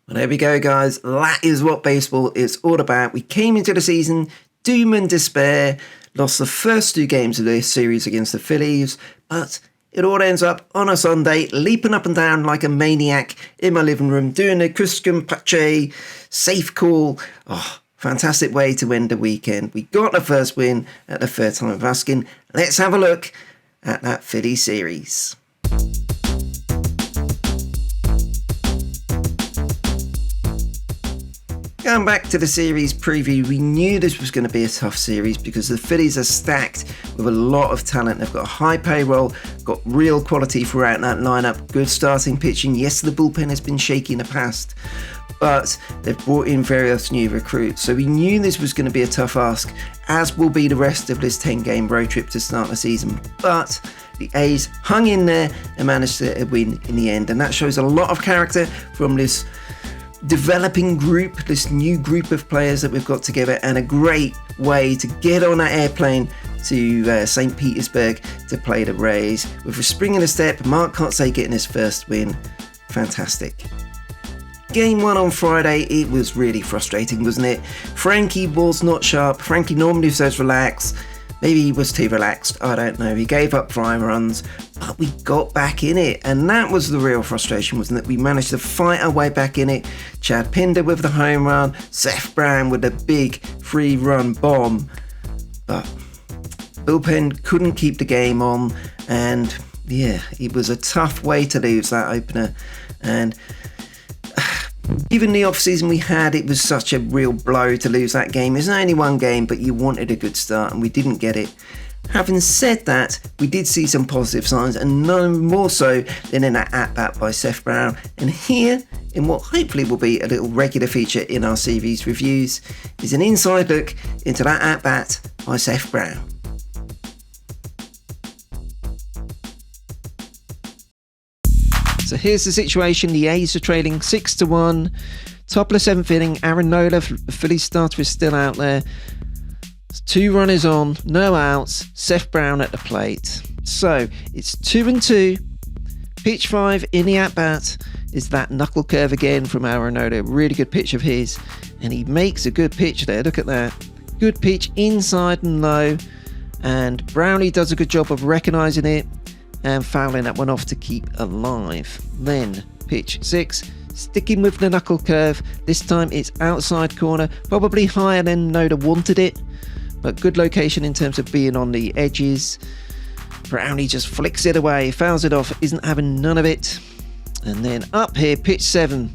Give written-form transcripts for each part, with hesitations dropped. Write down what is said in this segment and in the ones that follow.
Well, there we go, guys. That is what baseball is all about. We came into the season doom and despair, lost the first 2 games of this series against the Phillies, but it all ends up on a Sunday, leaping up and down like a maniac in my living room, doing a Christian Pache safe call. Oh, fantastic way to end the weekend. We got the first win at the third time of asking. Let's have a look at that Philly series. Going back to the series preview, we knew this was going to be a tough series because the Phillies are stacked with a lot of talent. They've got a high payroll, got real quality throughout that lineup, good starting pitching. Yes, the bullpen has been shaky in the past, but they've brought in various new recruits. So we knew this was going to be a tough ask, as will be the rest of this 10-game road trip to start the season. But the A's hung in there and managed to win in the end. And that shows a lot of character from this developing group, this new group of players that we've got together, and a great way to get on that airplane to St. Petersburg to play the Rays. With a spring in the step, Mark Kotsay getting his first win. Fantastic. Game 1 on Friday, it was really frustrating, wasn't it? Frankie was not sharp. Frankie normally says relax. Maybe he was too relaxed, I don't know. He gave up 5 runs, but we got back in it. And that was the real frustration, wasn't it? We managed to fight our way back in it. Chad Pinder with the home run, Seth Brown with a big 3-run bomb. But bullpen couldn't keep the game on. And yeah, it was a tough way to lose that opener. And given the off-season we had, it was such a real blow to lose that game. It's only one game, but you wanted a good start, and we didn't get it. Having said that, we did see some positive signs, and none more so than in that at-bat by Seth Brown. And here, in what hopefully will be a little regular feature in our series reviews, is an inside look into that at-bat by Seth Brown. So here's the situation. The A's are trailing 6-1. Top of the 7th inning, Aaron Nola, the Phillies starter, is still out there. 2 runners on, no outs. Seth Brown at the plate. So it's 2-2. Pitch 5 in the at-bat is that knuckle curve again from Aaron Nola. Really good pitch of his. And he makes a good pitch there. Look at that. Good pitch inside and low. And Brownie does a good job of recognising it and fouling that one off to keep alive. Then pitch 6, sticking with the knuckle curve. This time it's outside corner, probably higher than Noda wanted it, but good location in terms of being on the edges. Brownie just flicks it away, fouls it off, isn't having none of it. And then up here, pitch 7.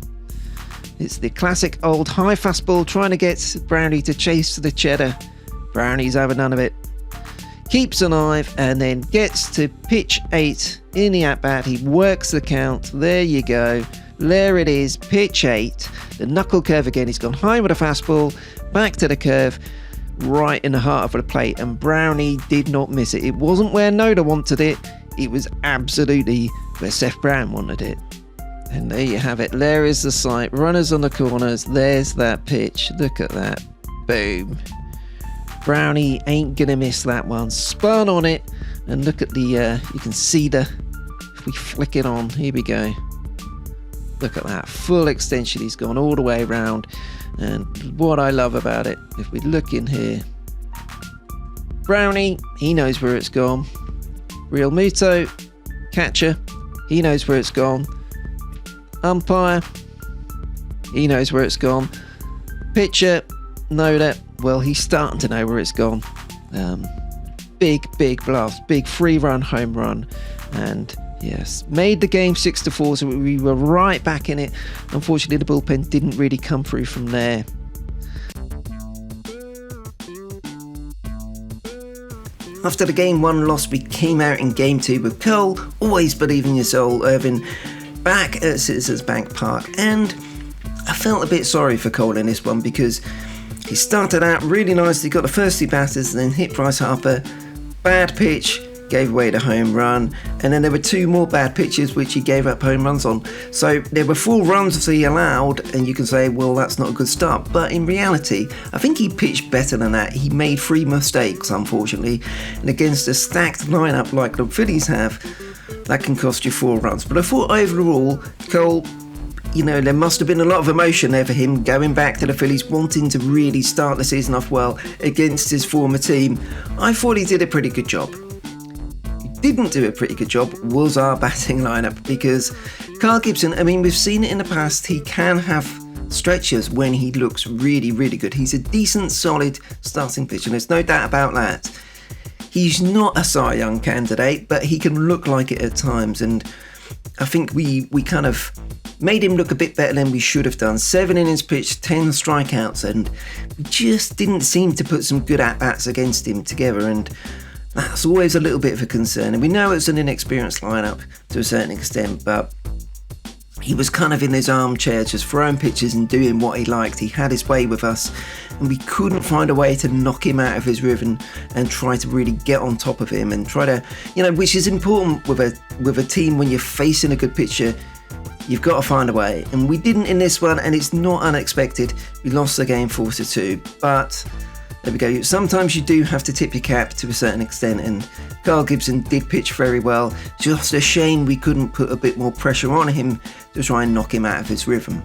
It's the classic old high fastball trying to get Brownie to chase the cheddar. Brownie's having none of it. Keeps alive and then gets to pitch 8 in the at-bat. He works the count. There you go. There it is. Pitch 8. The knuckle curve again. He's gone high with a fastball. Back to the curve. Right in the heart of the plate. And Brownie did not miss it. It wasn't where Noda wanted it. It was absolutely where Seth Brown wanted it. And there you have it. There is the sight. Runners on the corners. There's that pitch. Look at that. Boom. Brownie ain't gonna miss that one. Spun on it, and look at the you can see the, if we flick it on, here we go, look at that full extension. He's gone all the way around. And what I love about it, if we look in here, Brownie, he knows where it's gone. Real Muto, catcher, he knows where it's gone. Umpire, he knows where it's gone. Pitcher, Noda, well, he's starting to know where it's gone. Big blast, big 3-run home run, and yes, made the game 6-4, so we were right back in it. Unfortunately, the bullpen didn't really come through from there. After the Game 1 loss, we came out in Game 2 with Cole, always believe in your soul, Irvin, back at Citizens Bank Park, and I felt a bit sorry for Cole in this one because he started out really nicely, got the first 2 batters, and then hit Bryce Harper. Bad pitch, gave away the home run, and then there were 2 more bad pitches which he gave up home runs on. So there were 4 runs that he allowed, and you can say, well, that's not a good start. But in reality, I think he pitched better than that. He made 3 mistakes, unfortunately, and against a stacked lineup like the Phillies have, that can cost you 4 runs. But I thought overall, Cole there must have been a lot of emotion there for him going back to the Phillies, wanting to really start the season off well against his former team. I thought he did a pretty good job. Didn't do a pretty good job was our batting lineup, because Carl Gibson, we've seen it in the past, he can have stretches when he looks really, really good. He's a decent, solid starting pitcher, there's no doubt about that. He's not a Cy Young candidate, but he can look like it at times, and I think we kind of made him look a bit better than we should have done. 7 innings pitched, 10 strikeouts, and we just didn't seem to put some good at-bats against him together, and that's always a little bit of a concern. And we know it's an inexperienced lineup to a certain extent, but he was kind of in his armchair just throwing pitches and doing what he liked. He had his way with us, and we couldn't find a way to knock him out of his rhythm and try to really get on top of him and try to, which is important with a team when you're facing a good pitcher. You've got to find a way, and we didn't in this one, and it's not unexpected. We lost the game 4-2, but there we go. Sometimes you do have to tip your cap to a certain extent, and Carl Gibson did pitch very well. Just a shame we couldn't put a bit more pressure on him to try and knock him out of his rhythm.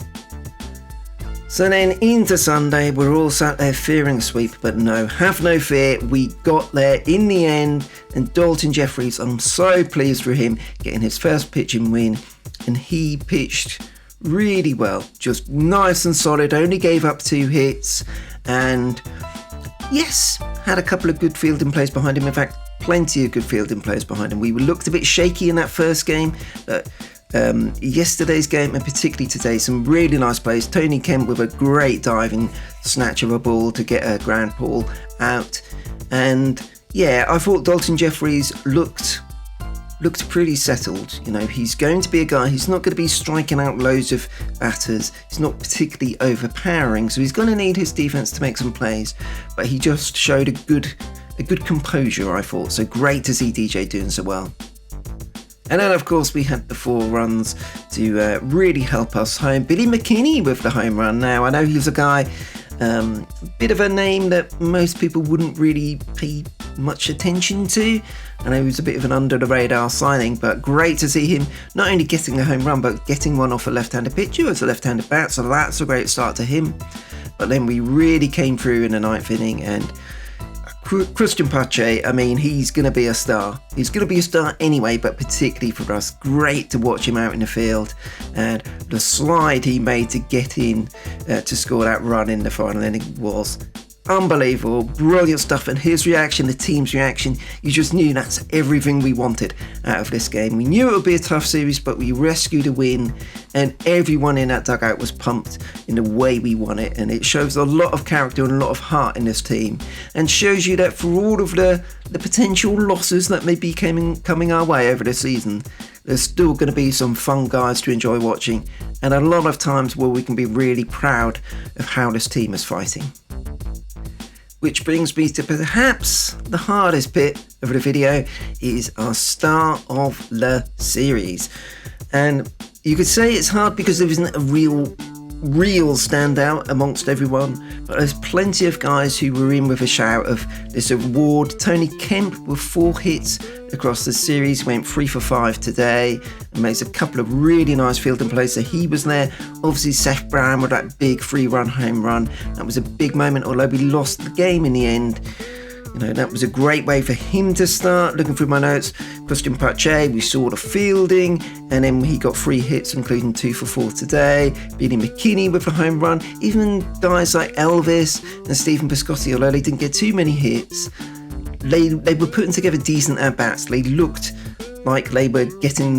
So then into Sunday, we're all sat there fearing a sweep, but no, have no fear, we got there in the end, and Dalton Jeffries, I'm so pleased for him getting his first pitching win, and he pitched really well, just nice and solid, only gave up 2 hits, and yes, had a couple of good fielding plays behind him, in fact, plenty of good fielding plays behind him. We looked a bit shaky in that first game, but yesterday's game and particularly today, some really nice plays. Tony Kemp with a great diving snatch of a ball to get a ground ball out, and yeah, I thought Dalton Jeffries looked pretty settled. He's going to be a guy who's not going to be striking out loads of batters. He's not particularly overpowering, so he's going to need his defense to make some plays, but he just showed a good composure, I thought. So great to see DJ doing so well. And then, of course, we had the 4 runs to really help us home. Billy McKinney with the home run. Now, I know he's a guy, bit of a name that most people wouldn't really pay much attention to. I know he was a bit of an under-the-radar signing, but great to see him not only getting a home run, but getting one off a left-handed pitcher as a left-handed bat, so that's a great start to him. But then we really came through in the 9th inning, and Christian Pache, he's going to be a star. He's going to be a star anyway, but particularly for us. Great to watch him out in the field, and the slide he made to get in to score that run in the final inning was unbelievable, brilliant stuff. And his reaction, the team's reaction, you just knew that's everything we wanted out of this game. We knew it would be a tough series, but we rescued a win, and everyone in that dugout was pumped in the way we won it. And it shows a lot of character and a lot of heart in this team, and shows you that for all of the potential losses that may be coming our way over the season, there's still going to be some fun guys to enjoy watching, and a lot of times where we can be really proud of how this team is fighting. Which brings me to perhaps the hardest bit of the video, is our star of the series. And you could say it's hard because there isn't a real standout amongst everyone, but there's plenty of guys who were in with a shout of this award. Tony Kemp with 4 hits across the series, went 3 for 5 today and makes a couple of really nice fielding plays, so he was there. Obviously Seth Brown with that big 3-run home run, that was a big moment, although we lost the game in the end. That was a great way for him to start. Looking through my notes, Christian Pache, we saw the fielding, and then he got 3 hits, including 2 for 4 today. Billy McKinney with a home run. Even guys like Elvis and Stephen Piscotty, although they didn't get too many hits, they were putting together decent at-bats. They looked like they were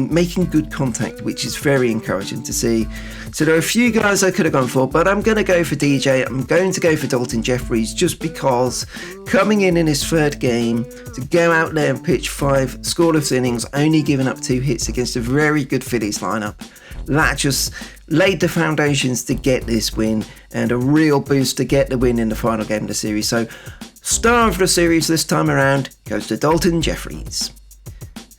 making good contact, which is very encouraging to see. So there are a few guys I could have gone for, but I'm going to go for DJ. I'm going to go for Dalton Jeffries, just because coming in his 3rd game, to go out there and pitch 5 scoreless innings, only giving up 2 hits against a very good Phillies lineup, that just laid the foundations to get this win, and a real boost to get the win in the final game of the series. So star of the series this time around goes to Dalton Jeffries.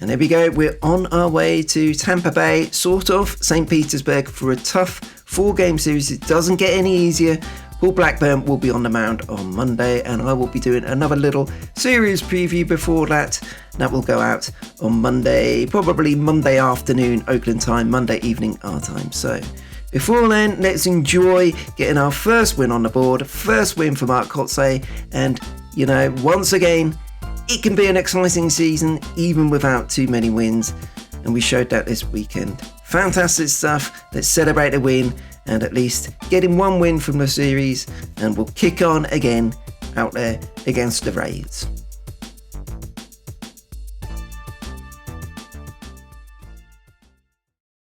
And there we go, we're on our way to Tampa Bay, sort of, St. Petersburg, for a tough 4-game series. It doesn't get any easier. Paul Blackburn will be on the mound on Monday, and I will be doing another little series preview before that. That will go out on Monday, probably Monday afternoon, Oakland time, Monday evening our time. So Before then, let's enjoy getting our first win on the board, first win for Mark Kotsay, and once again, it can be an exciting season even without too many wins, and we showed that this weekend. Fantastic stuff. Let's celebrate a win and at least getting one win from the series, and we'll kick on again out there against the Rays.